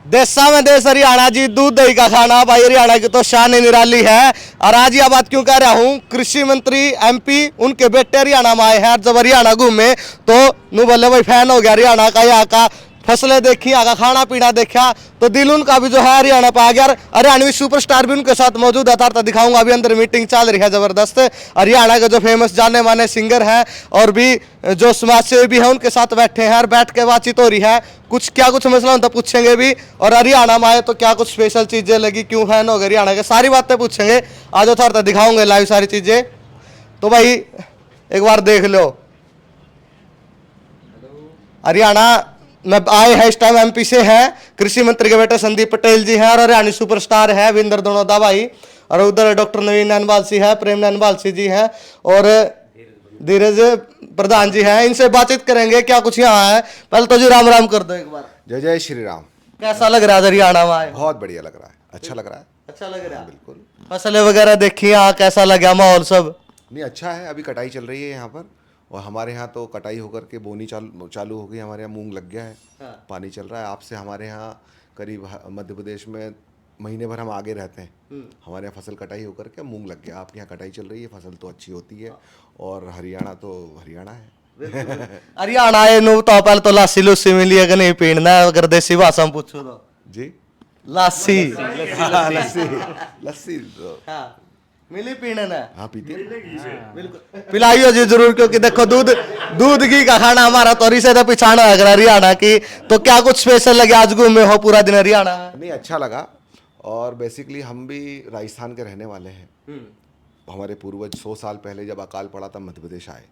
देशा में देश हरियाणा जी, दूध दही का खाना भाई, हरियाणा की तो शान ही निराली है। और आज यह बात क्यों कह रहा हूँ, कृषि मंत्री एमपी उनके बेटे हरियाणा में आए हैं। जब हरियाणा घूमे तो नू बोले भाई फैन हो गया हरियाणा का, यहाँ का फसलें देखी, यहाँ का खाना पीना देखा तो दिल उनका भी जो है हरियाणा पे आ गया। हरियाणवी सुपरस्टार भी उनके साथ मौजूद है, तो दिखाऊंगा। अभी अंदर मीटिंग चल रही है जबरदस्त। हरियाणा के जो फेमस जाने माने सिंगर हैं और भी जो समाज सेवी भी हैं उनके साथ बैठे हैं और बैठ के बातचीत हो रही है। कुछ क्या कुछ मसला होता पूछेंगे भी, और हरियाणा में आए तो क्या कुछ स्पेशल चीजें लगी, क्यों फैन हो गए हरियाणा के, सारी बातें पूछेंगे। आज थोड़ा दिखाऊंगे लाइव सारी चीजें, तो भाई एक बार देख लो। हरियाणा में आए हैं इस टाइम एमपी से हैं, कृषि मंत्री के बेटे संदीप पटेल जी हैं, और हरियाणवी सुपरस्टार है विंदर दनोदा भाई, और उधर डॉक्टर नवीन नैनवाल सिंह है, प्रेम नैनवाल सिंह जी हैं, और धीरज प्रधान जी हैं। इनसे बातचीत करेंगे क्या कुछ यहाँ है। पहले तो जी राम राम कर दो एक बार। जय जय श्री राम। कैसा लग रहा है हरियाणा में आए? बहुत बढ़िया लग रहा है, अच्छा लग रहा है। अच्छा लग रहा है बिल्कुल। फसलें वगैरह देखी यहाँ, कैसा लगा माहौल सब? नहीं, अच्छा है। अभी कटाई चल रही है यहाँ पर, और हमारे यहाँ तो कटाई होकर के बोनी चालू हो गई। हमारे यहाँ मूंग लग गया है। हाँ। पानी चल रहा है। आपसे हमारे यहाँ करीब मध्य प्रदेश में महीने भर हम आगे रहते हैं। हमारे यहाँ फसल कटाई होकर के मूंग लग गया। आपके यहाँ कटाई चल रही है, फसल तो अच्छी होती है। और हरियाणा तो हरियाणा है। हरियाणा आए नु तो पहले तो लासी लुसी मिली है कि नहीं पीना है, अगर देसी भाषा में पूछो तो? जी, लासी लस्सी लस्सी तो हाँ मिली पीने ना। हाँ, पीते हैं। बिल्कुल पिलाइयो जी जरूर, क्योंकि देखो दूध घी का खाना हमारा तो से तो पिछाना है अगर हरियाणा की। तो क्या कुछ स्पेशल लगे आज घूमे हो पूरा दिन हरियाणा? नहीं, अच्छा लगा। और बेसिकली हम भी राजस्थान के रहने वाले हैं। हमारे पूर्वज 100 साल पहले जब अकाल पड़ा तब मध्य प्रदेश आए,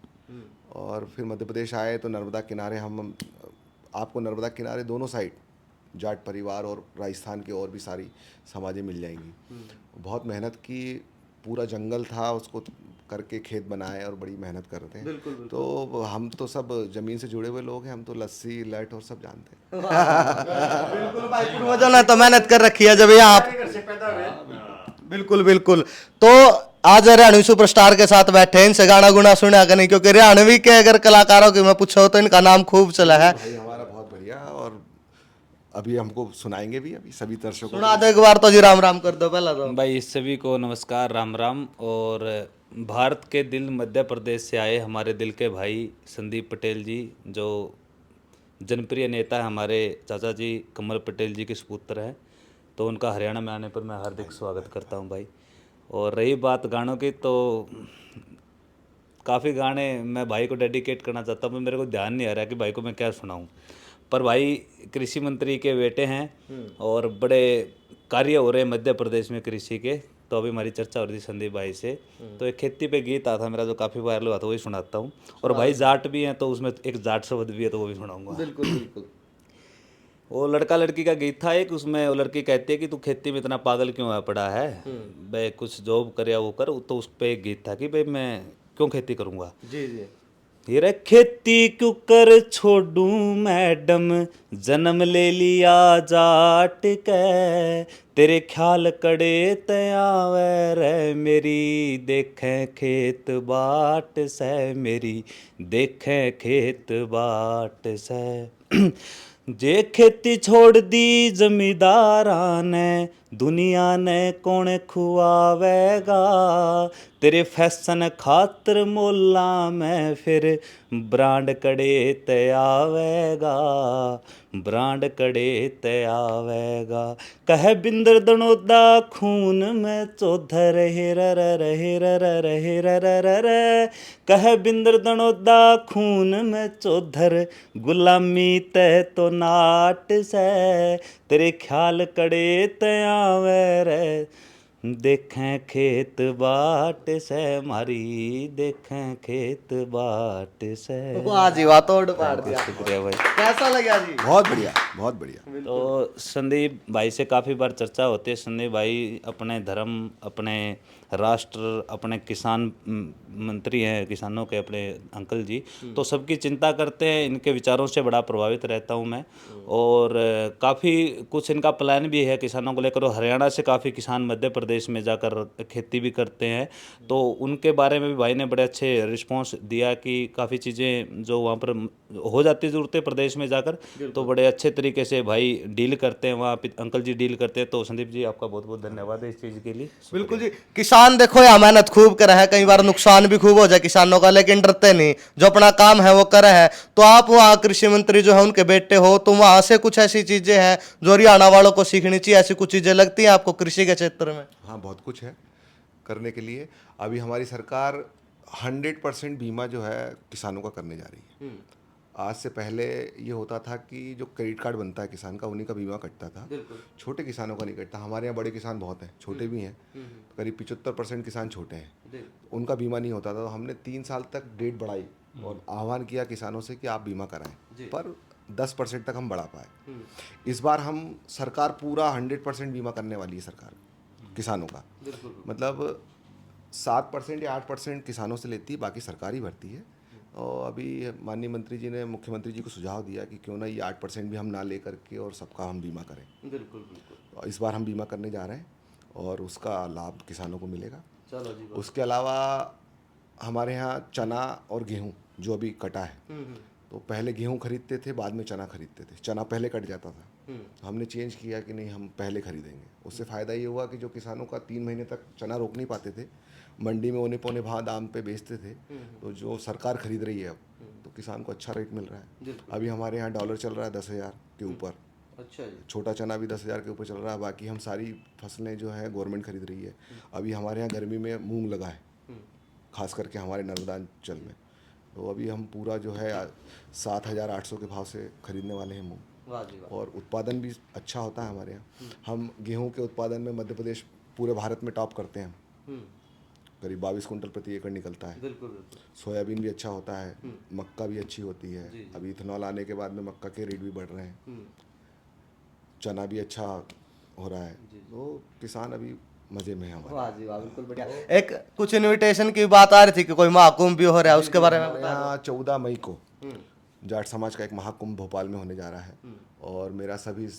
और फिर मध्य प्रदेश आए तो नर्मदा किनारे हम आपको नर्मदा किनारे दोनों साइड जाट परिवार और राजस्थान के और भी सारी समाजें मिल जाएंगी। बहुत मेहनत की, पूरा जंगल था, उसको करके खेत बनाए और बड़ी मेहनत करते हैं। बिल्कुल, बिल्कुल। तो हम तो सब जमीन से जुड़े हुए लोग हैं, हम तो लस्सी लट और सब जानते हैं। बिल्कुल भाई, पूर्वजों ने तो मेहनत कर रखी है जब यहाँ बिल्कुल बिल्कुल। तो आज हरियाणवी सुपरस्टार के साथ बैठे हैं, इनसे गाना गुना सुना कि नहीं? क्योंकि हरियाणवी के अगर कलाकारों की मैं पूछो तो इनका नाम खूब चला है। भाई हमारा बहुत बढ़िया, और अभी हमको सुनाएंगे भी, अभी सभी दर्शकों को। सुना दो एक बार तो जी, राम राम कर दो पहला तो। भाई सभी को नमस्कार, राम राम। और भारत के दिल मध्य प्रदेश से आए हमारे दिल के भाई संदीप पटेल जी, जो जनप्रिय नेता है, हमारे चाचा जी कमल पटेल जी के सुपुत्र हैं। तो उनका हरियाणा में आने पर मैं हार्दिक स्वागत करता हूं भाई। और रही बात गानों की, तो काफ़ी गाने मैं भाई को डेडिकेट करना चाहता हूँ, मेरे को ध्यान नहीं आ रहा कि भाई को मैं क्या सुनाऊँ। पर भाई कृषि मंत्री के बेटे हैं और बड़े कार्य हो रहे हैं मध्य प्रदेश में कृषि के। तो अभी हमारी चर्चा हो रही थी संदीप भाई से, तो एक खेती पे गीत आता था मेरा जो काफ़ी वायरल हुआ था, वही सुनाता हूँ। और भाई जाट भी हैं तो उसमें एक जाट शब्द भी है, तो वो भी सुनाऊंगा। बिल्कुल बिल्कुल। वो लड़का लड़की का गीत था एक, उसमें वो लड़की कहती है कि तू खेती में इतना पागल क्यों है पड़ा है, भाई कुछ जॉब करे वो कर। तो उस पर एक गीत था कि भाई मैं क्यों खेती करूँगा। जी जी। हीरे खेती क्यों कर छोड़ूं मैडम, जन्म ले लिया जाट के, तेरे ख्याल कड़े तयावे रे मेरी, देखें खेत बाट से मेरी, देखें खेत बाट से। जे खेती छोड़ दी जमींदारा ने, दुनिया ने कौन खुआवेगा, तेरे फैशन खातर मोला में फिर ब्रांड कड़े ते आवेगा, ब्रांड कड़े ते आवेगा। कह बिंदर दनोदा खून में चौधर हिर हिर हिर, कह बिंदर दनोदा खून में चौधर, गुलामी ते तो नाट से, तेरे ख्याल कड़े ते आवे रे, देखें खेत बाट से मारी, देखें खेत बाट से। वाह जी वाह, तोड़ पाड़ दिया। शुक्रिया भाई। कैसा लगा जी? बहुत बढ़िया, बहुत बढ़िया। तो संदीप भाई से काफ़ी बार चर्चा होती है। संदीप भाई अपने धर्म, अपने राष्ट्र, अपने किसान मंत्री हैं, किसानों के अपने अंकल जी, तो सबकी चिंता करते हैं। इनके विचारों से बड़ा प्रभावित रहता हूं मैं। और काफ़ी कुछ इनका प्लान भी है किसानों को लेकर। हरियाणा से काफ़ी किसान मध्य प्रदेश प्रदेश में जाकर खेती भी करते हैं। तो उनके बारे में भी भाई ने बड़े अच्छे रिस्पॉन्स दिया कि काफ़ी चीज़ें जो वहाँ पर हो जाती ज़रूरतें प्रदेश में जाकर, तो बड़े अच्छे तरीके से भाई डील करते हैं वहाँ अंकल जी डील करते हैं। तो संदीप जी आपका बहुत बहुत धन्यवाद है इस चीज़ के लिए। बिल्कुल जी, किसान देखो यहाँ मेहनत खूब करे है, कई बार नुकसान भी खूब हो जाए किसानों का, लेकिन डरते नहीं, जो अपना काम है वो करे है। तो आप वहाँ कृषि मंत्री जो है उनके बेटे हो, तो वहाँ से कुछ ऐसी चीजें हैं जो हरियाणा वालों को सीखनी चाहिए, ऐसी कुछ चीजें लगती हैं आपको कृषि के क्षेत्र में? हाँ, बहुत कुछ है करने के लिए। अभी हमारी सरकार 100% बीमा जो है किसानों का करने जा रही है। आज से पहले ये होता था कि जो क्रेडिट कार्ड बनता है किसान का, उन्हीं का बीमा कटता था, छोटे किसानों का नहीं कटता। हमारे यहाँ बड़े किसान बहुत हैं, छोटे भी हैं, करीब 75% किसान छोटे हैं, उनका बीमा नहीं होता था। तो हमने 3 साल तक डेट बढ़ाई और आह्वान किया किसानों से कि आप बीमा कराएं, पर 10% तक हम बढ़ा पाए। इस बार हम सरकार पूरा 100% बीमा करने वाली है सरकार किसानों का। मतलब 7% या 8% किसानों से लेती है, बाकी सरकार ही भरती है। और अभी माननीय मंत्री जी ने मुख्यमंत्री जी को सुझाव दिया कि क्यों ना ये 8% भी हम ना ले करके और सबका हम बीमा करें। बिल्कुल। और इस बार हम बीमा करने जा रहे हैं और उसका लाभ किसानों को मिलेगा। चलो जी। उसके अलावा हमारे यहाँ चना और गेहूँ जो अभी कटा है, तो पहले गेहूँ खरीदते थे, बाद में चना खरीदते थे। चना पहले कट जाता था, हमने चेंज किया कि नहीं, हम पहले खरीदेंगे। उससे फ़ायदा ये हुआ कि जो किसानों का 3 महीने तक चना रोक नहीं पाते थे, मंडी में औने पौने भाव दाम पे बेचते थे, तो जो सरकार खरीद रही है अब, तो किसान को अच्छा रेट मिल रहा है। अभी हमारे यहाँ डॉलर चल रहा है 10,000 के ऊपर। अच्छा जी। छोटा चना भी 10,000 के ऊपर चल रहा है। बाकी हम सारी फसलें जो है गवर्नमेंट खरीद रही है। अभी हमारे यहाँ गर्मी में मूंग लगा है, खास करके हमारे नर्मदा अंचल में, तो अभी हम पूरा जो है 7,800 के भाव से खरीदने वाले हैं मूंग। और उत्पादन भी अच्छा होता है हमारे यहाँ। हम गेहूं के उत्पादन में मध्य प्रदेश पूरे भारत में टॉप करते हैं। करीब 22 कुंटल प्रति एकड़ निकलता है। बिल्कुल। सोयाबीन भी अच्छा होता है, मक्का भी अच्छी होती है। अभी इथेनॉल आने के बाद में मक्का के रेट भी बढ़ रहे हैं, चना भी अच्छा हो रहा है। तो किसान अभी मजे में है हमारे। वाह जी वाह, बिल्कुल बढ़िया। एक कुछ इनविटेशन की बात आ रही थी कि कोई महाकुंभ भी हो रहा है, उसके बारे में बता। यहाँ 14 मई को जाट समाज का एक महाकुंभ भोपाल में होने जा रहा है, और मेरा सभी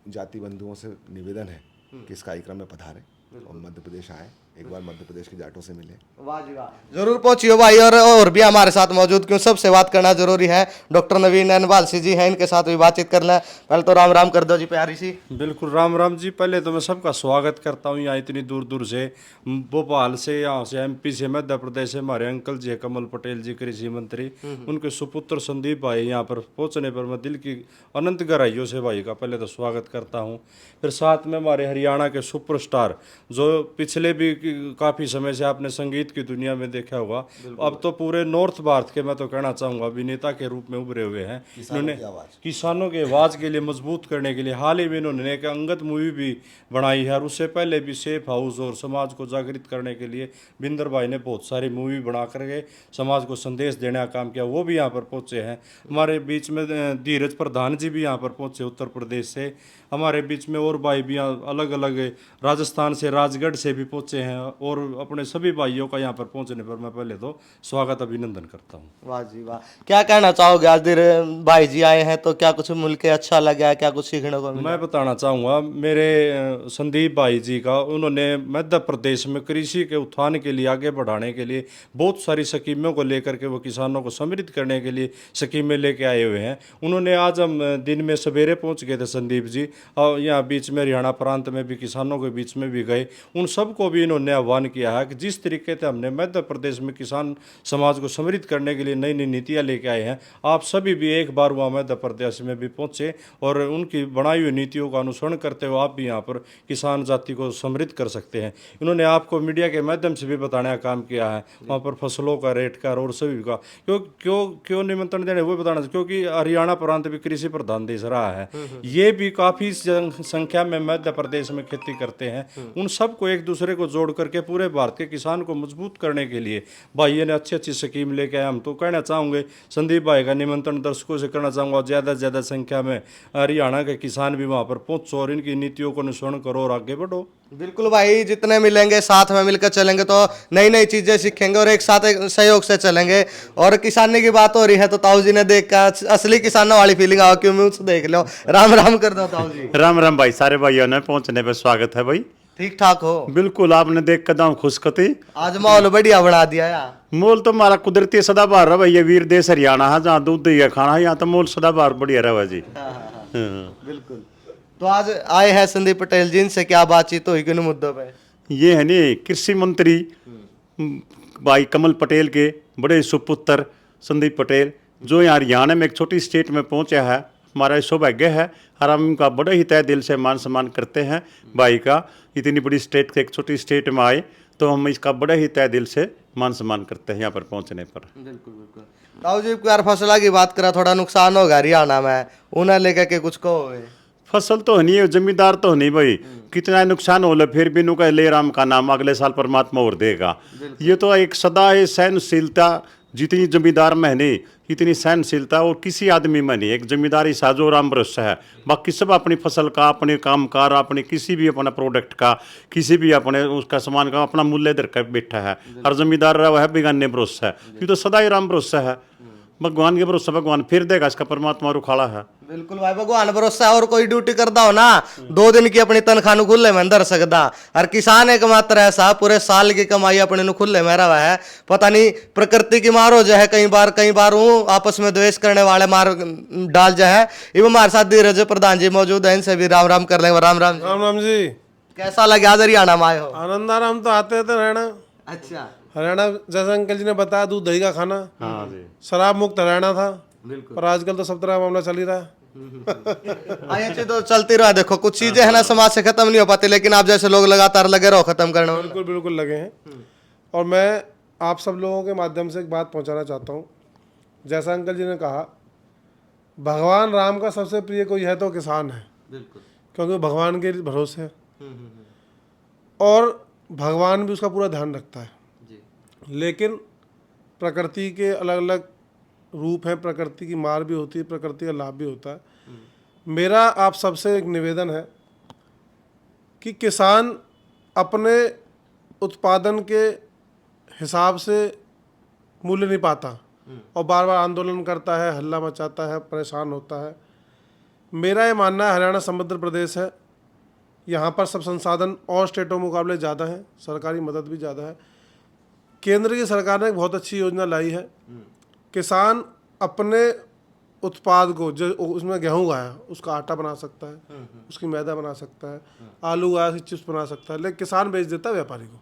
जाति बंधुओं से निवेदन है कि इस कार्यक्रम में पधारें और मध्य प्रदेश आए, एक बार मध्य प्रदेश के जाटों से मिले। वाह जी वाह, जरूर पहुंचियो भाई। और भी हमारे साथ मौजूद, क्यों सबसे बात करना जरूरी है। डॉक्टर नवीन नैनवाल जी हैं, इनके साथ भी बातचीत करना है। पहले तो राम राम कर दो जी प्यारी सी। बिल्कुल राम राम जी। पहले तो मैं सबका स्वागत करता हूँ यहाँ इतनी दूर दूर से, भोपाल से, यहाँ से MP से, मध्य प्रदेश से हमारे अंकल जी कमल पटेल जी कृषि मंत्री, उनके सुपुत्र संदीप भाई यहाँ पर पहुँचने पर मैं दिल की अनंत गहराइयों से भाई का पहले तो स्वागत करता हूँ। फिर साथ में हमारे हरियाणा के सुपरस्टार जो पिछले भी काफ़ी समय से आपने संगीत की दुनिया में देखा होगा, अब तो पूरे नॉर्थ भारत के मैं तो कहना चाहूँगा अभिनेता के रूप में उभरे हुए हैं। इन्होंने किसानों के आवाज़ के लिए मजबूत करने के लिए हाल ही में इन्होंने एक अंगद मूवी भी बनाई है, और उससे पहले भी सेफ हाउस और समाज को जागृत करने के लिए बिंदर भाई ने बहुत सारी मूवी बना करके समाज को संदेश देने का काम किया, वो भी यहाँ पर पहुँचे हैं। हमारे बीच में धीरज प्रधान जी भी यहाँ पर पहुँचे उत्तर प्रदेश से। हमारे बीच में और भाई भी यहाँ अलग अलग राजस्थान से, राजगढ़ से भी पहुँचे हैं, और अपने सभी भाइयों का यहाँ पर पहुँचने पर मैं पहले तो स्वागत अभिनंदन करता हूँ। वाह जी वाह, क्या कहना चाहोगे? आज भाई जी आए हैं तो क्या कुछ मिल के अच्छा लगा, क्या कुछ सीखने को मिला? मैं बताना चाहूँगा मेरे संदीप भाई जी का, उन्होंने मध्य प्रदेश में कृषि के उत्थान के लिए, आगे बढ़ाने के लिए बहुत सारी स्कीमों को लेकर के वो किसानों को समृद्ध करने के लिए स्कीमें लेके आए हुए हैं। उन्होंने आज हम दिन में सवेरे पहुँच गए थे संदीप जी, और यहाँ बीच में हरियाणा प्रांत में भी किसानों के बीच में भी गए। उन सबको भी इन्होंने आह्वान किया है कि जिस तरीके से हमने मध्य प्रदेश में किसान समाज को समृद्ध करने के लिए नई नई नीतियाँ लेके आए हैं, आप सभी भी एक बार वहाँ मध्य प्रदेश में भी पहुँचे और उनकी बनाई हुई नीतियों का अनुसरण करते हुए आप भी यहाँ पर किसान जाति को समृद्ध कर सकते हैं। इन्होंने आपको मीडिया के माध्यम से भी बताने का काम किया है, वहाँ पर फसलों का रेट का और सभी का क्यों निमंत्रण देने वो बताना, क्योंकि हरियाणा प्रांत भी कृषि प्रधान देश रहा है। ये भी काफ़ी संख्या में मध्य प्रदेश में खेती करते हैं। उन सबको एक दूसरे को जोड़ करके पूरे भारत के किसान को मजबूत करने के लिए भाई ने अच्छी अच्छी स्कीम लेके आए। हम तो कहना चाहूँगे संदीप भाई का निमंत्रण दर्शकों से करना चाहूँगा, ज़्यादा से ज़्यादा संख्या में हरियाणा के किसान भी वहाँ पर पहुँचो और इनकी नीतियों को अनुसरण करो और आगे बढ़ो। बिल्कुल भाई, जितने मिलेंगे साथ में मिलकर चलेंगे तो नई नई चीजें सीखेंगे और एक साथ एक सहयोग से चलेंगे। और किसानी की बात हो रही है तो ताऊ जी ने देख कर असली किसानों वाली फीलिंग आओ, क्यों मुझसे देख लो। राम राम कर दो ताऊ जी। राम राम भाई, सारे भाइयों ने पहुंचने पे स्वागत है भाई। ठीक ठाक हो? बिल्कुल, आपने देख कदम खुशकती। आज माहौल बढ़िया बना दिया यार। मोल तो हमारा कुदरती सदाबहार रहा भैया, वीर देश हरियाणा है जहाँ दूध दही का खाना है, यहाँ तो मोल सदाबहार बढ़िया रहा जी। हाँ। बिल्कुल। तो आज आए हैं संदीप पटेल जी, इनसे क्या बातचीत हुई किन मुद्दों पे? ये है नी कृषि मंत्री भाई कमल पटेल के बड़े सुपुत्र संदीप पटेल, जो यहाँ हरियाणा में एक छोटी स्टेट में पहुँचा है। हमारा सौभाग्य है और हम उनका बड़े ही तय दिल से मान सम्मान करते हैं भाई का। इतनी बड़ी स्टेट से एक छोटी स्टेट में आए तो हम इसका बड़े ही तय दिल से मान सम्मान करते हैं यहाँ पर पहुँचने पर। बिल्कुल बिल्कुल। ताऊ जी यार फसला की बात करा, थोड़ा नुकसान होगा हरियाणा में, उन्हें लेकर के कुछ कहोगे? फसल तो नहीं है, जमींदार तो नहीं भाई, कितना नुकसान हो फिर भी नुका ले राम का नाम अगले साल परमात्मा और देगा। ये तो एक सदा है सहनशीलता, जितनी जमींदार में नहीं इतनी सहनशीलता और किसी आदमी में नहीं। एक जमींदारी साजो राम भरोसा है, बाकी सब अपनी फसल का, अपने कामकार, अपने किसी भी अपना प्रोडक्ट का, किसी भी अपने उसका सामान का अपना मूल्य दर कर बैठा है। हर जमींदार रहा है बेगाने भरोसा है, ये तो सदा ही राम भरोसा है। भगवान के भरोसा भगवान फिर देगा, इसका परमात्मा रुखाड़ा है। बिल्कुल भाई, भगवान भरोसा है। और कोई ड्यूटी करता हो ना 2 दिन की अपनी तनख्वाह नु खुले में अंदर सकदा, और किसान एकमात्र ऐसा पूरे साल की कमाई अपने नु खुले में रहा है। पता नहीं प्रकृति की मार हो जाए, कई बार हूँ आपस में द्वेष करने वाले मार डाल जाए। इव हमारे साथ धीरज प्रधान जी मौजूद है, इनसे भी राम राम कर लेंगे। राम राम। राम राम जी। कैसा लगे आज हरियाणा में आए हो? आनंद आ रहा, हम तो आते थे हरियाणा। अच्छा। हरियाणा जैसा अंकल जी ने बताया, दूध दही का खाना, हाँ जी। शराब मुक्त हरियाणा था। बिल्कुल। पर आजकल तो सब तरह का मामला चल ही रहा है। ये चीज तो चलती रहा। देखो कुछ चीजें है ना समाज से खत्म नहीं हो पाती, लेकिन आप जैसे लोग लगातार लगे रहो खत्म करने में। बिल्कुल बिल्कुल लगे हैं। और मैं आप सब लोगों के माध्यम से एक बात पहुंचाना चाहता हूं। जैसा अंकल जी ने कहा, भगवान राम का सबसे प्रिय कोई है तो किसान है। बिल्कुल। क्योंकि भगवान के भरोसे है और भगवान भी उसका पूरा ध्यान रखता है। लेकिन प्रकृति के अलग अलग रूप हैं, प्रकृति की मार भी होती है, प्रकृति का लाभ भी होता है। मेरा आप सबसे एक निवेदन है कि किसान अपने उत्पादन के हिसाब से मूल्य नहीं पाता और बार बार आंदोलन करता है, हल्ला मचाता है, परेशान होता है। मेरा ये मानना है, हरियाणा समृद्ध प्रदेश है, यहाँ पर सब संसाधन और स्टेटों के मुकाबले ज़्यादा है, सरकारी मदद भी ज़्यादा है। केंद्र की सरकार ने एक बहुत अच्छी योजना लाई है। किसान अपने उत्पाद को, जो उसमें गेहूँ उगाया उसका आटा बना सकता है, उसकी मैदा बना सकता है, आलू उगाया उसकी चिप्स बना सकता है, लेकिन किसान बेच देता है व्यापारी को।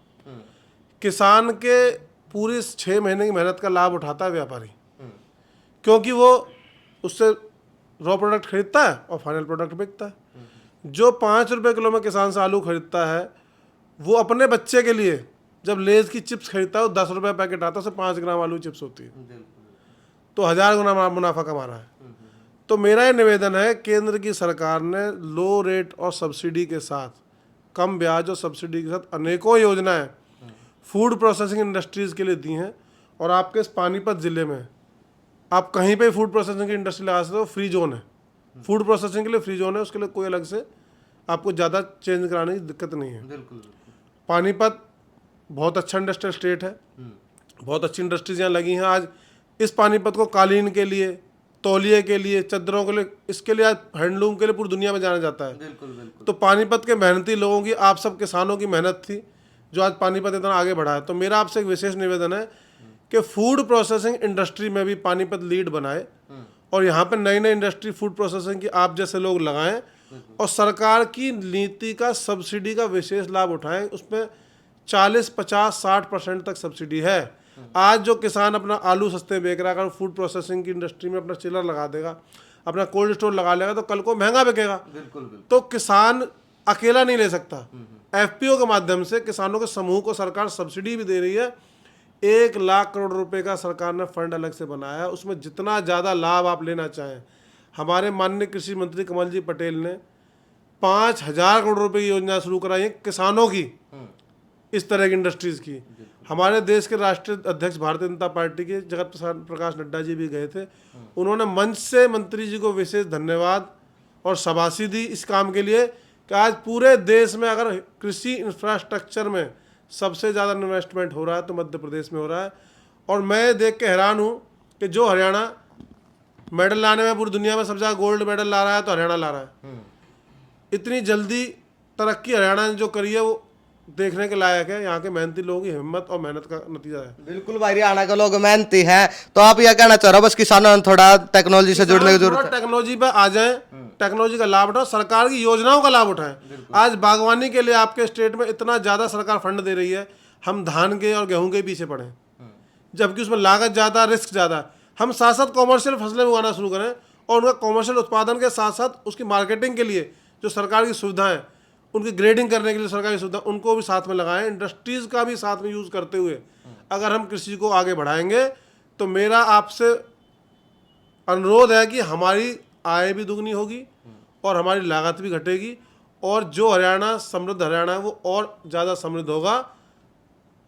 किसान के पूरी 6 महीने की मेहनत का लाभ उठाता है व्यापारी, क्योंकि वो उससे रॉ प्रोडक्ट खरीदता है और फाइनल प्रोडक्ट बेचता है। जो 5 रुपये किलो में किसान से आलू खरीदता है, वो अपने बच्चे के लिए जब लेज की चिप्स खरीदता है, वो 10 रुपये पैकेट आता है, उससे 5 ग्राम आलू चिप्स होती है, तो 1000 गुना मुनाफा कमा रहा है। तो मेरा ये निवेदन है, केंद्र की सरकार ने लो रेट और सब्सिडी के साथ, कम ब्याज और सब्सिडी के साथ अनेकों योजनाएं फूड प्रोसेसिंग इंडस्ट्रीज़ के लिए दी हैं। और आपके इस पानीपत ज़िले में आप कहीं पे फूड प्रोसेसिंग की इंडस्ट्री लगा सकते हो, फ्री जोन है, फूड प्रोसेसिंग के लिए फ्री जोन है, उसके लिए कोई अलग से आपको ज़्यादा चेंज कराने की दिक्कत नहीं है। पानीपत बहुत अच्छा इंडस्ट्रियल स्टेट है, बहुत अच्छी इंडस्ट्रीज यहाँ लगी हैं। आज इस पानीपत को कालीन के लिए, तौलिए के लिए, चद्दरों के लिए, इसके लिए, आज हैंडलूम के लिए पूरी दुनिया में जाना जाता है। बिल्कुल। तो पानीपत के मेहनती लोगों की, आप सब किसानों की मेहनत थी जो आज पानीपत इतना आगे बढ़ा है। तो मेरा आपसे एक विशेष निवेदन है कि फूड प्रोसेसिंग इंडस्ट्री में भी पानीपत लीड बनाए और यहाँ पर नई नई इंडस्ट्री फूड प्रोसेसिंग की आप जैसे लोग लगाएं और सरकार की नीति का, सब्सिडी का विशेष लाभ उठाएं। उसमें 40, 50, 60% तक सब्सिडी है। आज जो किसान अपना आलू सस्ते बेच रहा है, अगर फूड प्रोसेसिंग की इंडस्ट्री में अपना चिलर लगा देगा, अपना कोल्ड स्टोर लगा लेगा, तो कल को महंगा बिकेगा। बिल्कुल। तो किसान अकेला नहीं ले सकता। एफपीओ के माध्यम से किसानों के समूह को सरकार सब्सिडी भी दे रही है। 1 लाख करोड़ रुपए का सरकार ने फंड अलग से बनाया है, उसमें जितना ज़्यादा लाभ आप लेना चाहें। हमारे माननीय कृषि मंत्री कमल जी पटेल ने 5000 करोड़ रुपए की योजना शुरू कराई है किसानों की, इस तरह की इंडस्ट्रीज़ की। हमारे देश के राष्ट्रीय अध्यक्ष भारतीय जनता पार्टी के जगत प्रकाश नड्डा जी भी गए थे, उन्होंने मंच से मंत्री जी को विशेष धन्यवाद और शाबाशी दी इस काम के लिए कि आज पूरे देश में अगर कृषि इंफ्रास्ट्रक्चर में सबसे ज़्यादा इन्वेस्टमेंट हो रहा है तो मध्य प्रदेश में हो रहा है। और मैं देख के हैरान हूँ कि जो हरियाणा मेडल लाने में पूरी दुनिया में सबसे ज़्यादा गोल्ड मेडल ला रहा है, तो हरियाणा ला रहा है। इतनी जल्दी तरक्की हरियाणा ने जो करी है वो देखने के लायक है। यहाँ के मेहनती लोगों की हिम्मत और मेहनत का नतीजा है। बिल्कुल भाई, हरियाणा के लोग मेहनती हैं। तो आप यह कहना चाह रहे हो बस किसानों ने थोड़ा टेक्नोलॉजी से जुड़ने की जरूरत है? टेक्नोलॉजी पे आ जाए, टेक्नोलॉजी का लाभ उठाओ, सरकार की योजनाओं का लाभ उठाएं। आज बागवानी के लिए आपके स्टेट में इतना ज़्यादा सरकार फंड दे रही है, हम धान के और गेहूं के पीछे पड़े, जबकि उसमें लागत ज़्यादा, रिस्क ज़्यादा। हम साथ साथ कॉमर्शियल फसलें उगाना शुरू करें और उनका कॉमर्शियल उत्पादन के साथ साथ उसकी मार्केटिंग के लिए जो सरकार की सुविधाएं, उनकी ग्रेडिंग करने के लिए सरकारी सुविधा, उनको भी साथ में लगाएं। इंडस्ट्रीज़ का भी साथ में यूज़ करते हुए अगर हम कृषि को आगे बढ़ाएंगे तो मेरा आपसे अनुरोध है कि हमारी आय भी दुगनी होगी और हमारी लागत भी घटेगी, और जो हरियाणा समृद्ध हरियाणा है वो और ज़्यादा समृद्ध होगा।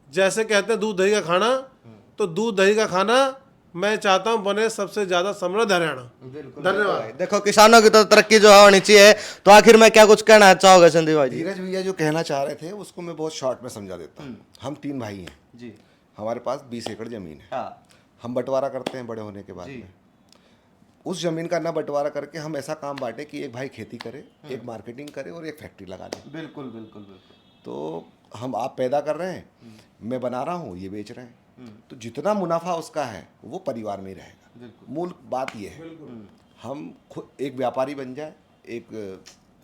जैसे कहते हैं दूध दही का खाना, तो दूध दही का खाना मैं चाहता हूं बने सबसे ज्यादा समृद्ध हरियाणा। धन्यवाद। देखो किसानों की तो तरक्की जो है होनी चाहिए। तो आखिर में क्या कुछ कहना चाहोगे संदीप भाई जी? धीरज भैया जो कहना चाह रहे थे उसको मैं बहुत शॉर्ट में समझा देता हूँ। हम 3 भाई हैं जी। हमारे पास 20 एकड़ ज़मीन है। हाँ। हम बंटवारा करते हैं बड़े होने के बाद में। उस ज़मीन का ना बंटवारा करके हम ऐसा काम बांटे कि एक भाई खेती करे, एक मार्केटिंग करे और एक फैक्ट्री लगा दे। बिल्कुल बिल्कुल बिल्कुल। तो हम आप पैदा कर रहे हैं, मैं बना रहा हूँ, ये बेच रहे हैं, तो जितना मुनाफा उसका है वो परिवार में ही रहेगा। मूल बात ये है, हम खुद एक व्यापारी बन जाए, एक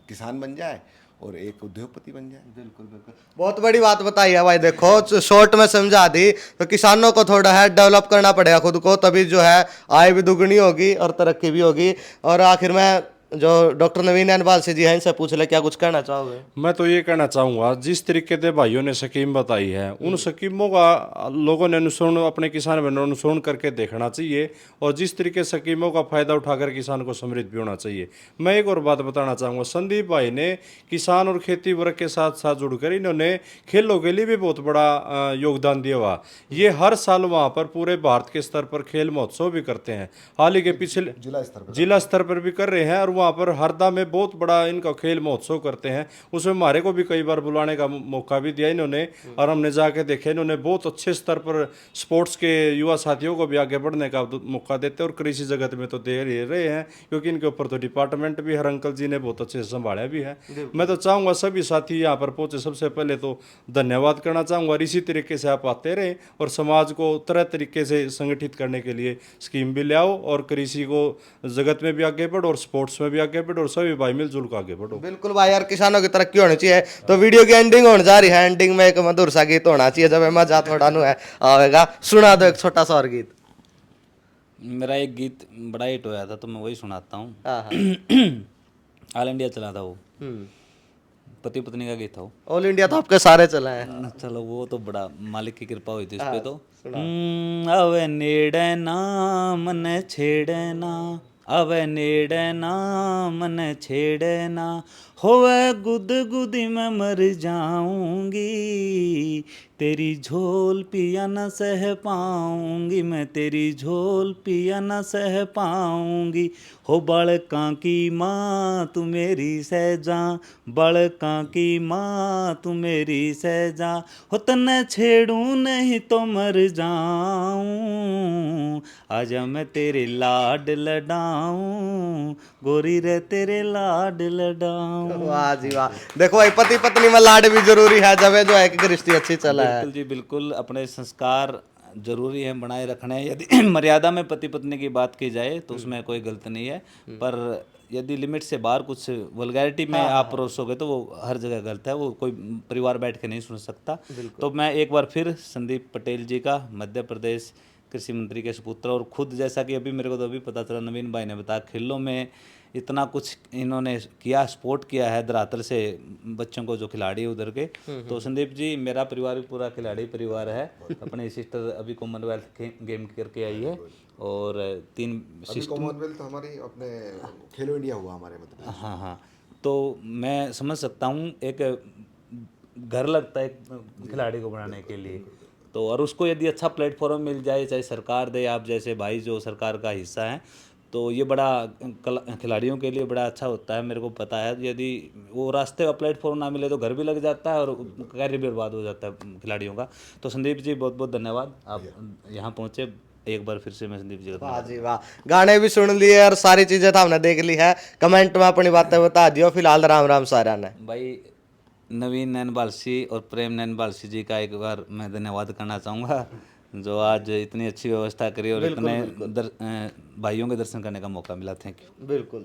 किसान बन जाए और एक उद्योगपति बन जाए। बिल्कुल बिल्कुल, बहुत बड़ी बात बताई है भाई। देखो शॉर्ट में समझा दी। तो किसानों को थोड़ा है डेवलप करना पड़ेगा खुद को, तभी जो है आय भी दुगनी होगी और तरक्की भी होगी। और आखिर में जो डॉक्टर नवीन अनवाल से जी हैं, इनसे पूछ ले, क्या कुछ कहना चाहोगे? मैं तो ये कहना चाहूँगा, जिस तरीके से भाइयों ने स्कीम बताई है, उन स्कीमों का लोगों ने अनुसरण, अपने किसान बहनों ने अनुसरण करके देखना चाहिए, और जिस तरीके से स्कीमों का फायदा उठाकर किसान को समृद्ध भी होना चाहिए। मैं एक और बात बताना चाहूँगा, संदीप भाई ने किसान और खेती वर्ग के साथ साथ जुड़कर इन्होंने खेलों के लिए भी बहुत बड़ा योगदान दिया हुआ। ये हर साल वहाँ पर पूरे भारत के स्तर पर खेल महोत्सव भी करते हैं। हाल ही के पिछले जिला स्तर पर भी कर रहे हैं, और वहाँ पर हरदा में बहुत बड़ा इनका खेल महोत्सव करते हैं। उसमें हमारे को भी कई बार बुलाने का मौका भी दिया इन्होंने, और हमने जाके देखे। इन्होंने बहुत अच्छे स्तर पर स्पोर्ट्स के युवा साथियों को भी आगे बढ़ने का मौका देते हैं, और कृषि जगत में तो दे रहे हैं, क्योंकि इनके ऊपर तो डिपार्टमेंट भी हर अंकल जी ने बहुत अच्छे से संभाला भी है। मैं तो चाहूँगा सभी साथी यहाँ पर पहुँचे, सबसे पहले तो धन्यवाद करना चाहूँगा। और इसी तरीके से आप आते रहें और समाज को तरह तरीके से संगठित करने के लिए स्कीम भी ले आओ, और कृषि को जगत में भी आगे बढ़ो और स्पोर्ट्स में भी आगे बढ़ो, और सभी भाई मिलजुल कर आगे बढ़ो। बिल्कुल भाई यार, किसानों की तरक्की होनी चाहिए। तो वीडियो की एंडिंग होने जा रही है। एंडिंग में एक मधुर सा गीत होना चाहिए, जब मजा थोड़ा नु है आएगा। सुना दो एक छोटा सा और गीत। मेरा एक गीत बड़ा हिट होया था, तो मैं वही सुनाता हूँ। हाँ हाँ। ऑल इंडिया चला था वो, पति पत्नी का गीत था वो। ऑल इंडिया तो आपके सारे चला है। चलो वो तो बड़ा मालिक की कृपा हुई थी उस पे। तो अवे नेड़े ना मन छेड़े ना, अवे नेड़े ना मन छेड़े ना, होवे गुद गुदी में मर जाऊंगी, तेरी झोल पिया न सह पाऊंगी, मैं तेरी झोल पिया न सह पाऊंगी। हो बड़का की माँ तू मेरी सहजा, बड़का की माँ तू मेरी सहजा, हो तन्ने छेड़ूं नहीं तो मर जाऊं, आजा मैं तेरे लाड लडाऊं, गोरी रे तेरे लाड लडाऊं। वाह जी वाह। देखो भाई, पति पत्नी में लाड भी जरूरी है, जब जो है कि गृहस्थी अच्छी चला है। बिल्कुल जी बिल्कुल, अपने संस्कार जरूरी है बनाए रखने। यदि मर्यादा में पति पत्नी की बात की जाए तो उसमें कोई गलत नहीं है, पर यदि लिमिट से बाहर कुछ वल्गैरिटी में आप परोसोगे तो वो हर जगह गलत है, वो कोई परिवार बैठ के नहीं सुन सकता। तो मैं एक बार फिर संदीप पटेल जी का, मध्य प्रदेश कृषि मंत्री के सुपुत्र, और खुद जैसा कि अभी मेरे को तो अभी पता चला, नवीन भाई ने बताया, खेलों में इतना कुछ इन्होंने किया, सपोर्ट किया है धरातल से बच्चों को जो खिलाड़ी है उधर के। तो संदीप जी, मेरा परिवार भी पूरा खिलाड़ी परिवार है। अपनी सिस्टर अभी कॉमनवेल्थ गेम करके आई है, और 3 सिस्टर। कॉमनवेल्थ हमारी अपने खेलो इंडिया हुआ हमारे मतलब। हाँ हाँ, तो मैं समझ सकता हूँ, एक घर लगता है एक खिलाड़ी को बनाने के लिए। तो और उसको यदि अच्छा प्लेटफॉर्म मिल जाए, चाहे सरकार दे, आप जैसे भाई जो सरकार का हिस्सा है, तो ये बड़ा खिलाड़ियों के लिए बड़ा अच्छा होता है। मेरे को पता है, यदि वो रास्ते का प्लेटफॉर्म ना मिले तो घर भी लग जाता है और कैरियर भी बर्बाद हो जाता है खिलाड़ियों का। तो संदीप जी बहुत बहुत धन्यवाद, आप यहाँ पहुँचे। एक बार फिर से मैं संदीप जी का वाह जी वाह। गाने भी सुन लिए और सारी चीजें तो हमने देख ली है। कमेंट में अपनी बातें बता दियो। फिलहाल राम राम सारा ने भाई, नवीन नैनबालसी और प्रेम नैनबालसी जी का एक बार मैं धन्यवाद करना चाहूँगा, जो आज इतनी अच्छी व्यवस्था करी और इतने भाइयों के दर्शन करने का मौका मिला। Thank you. बिल्कुल।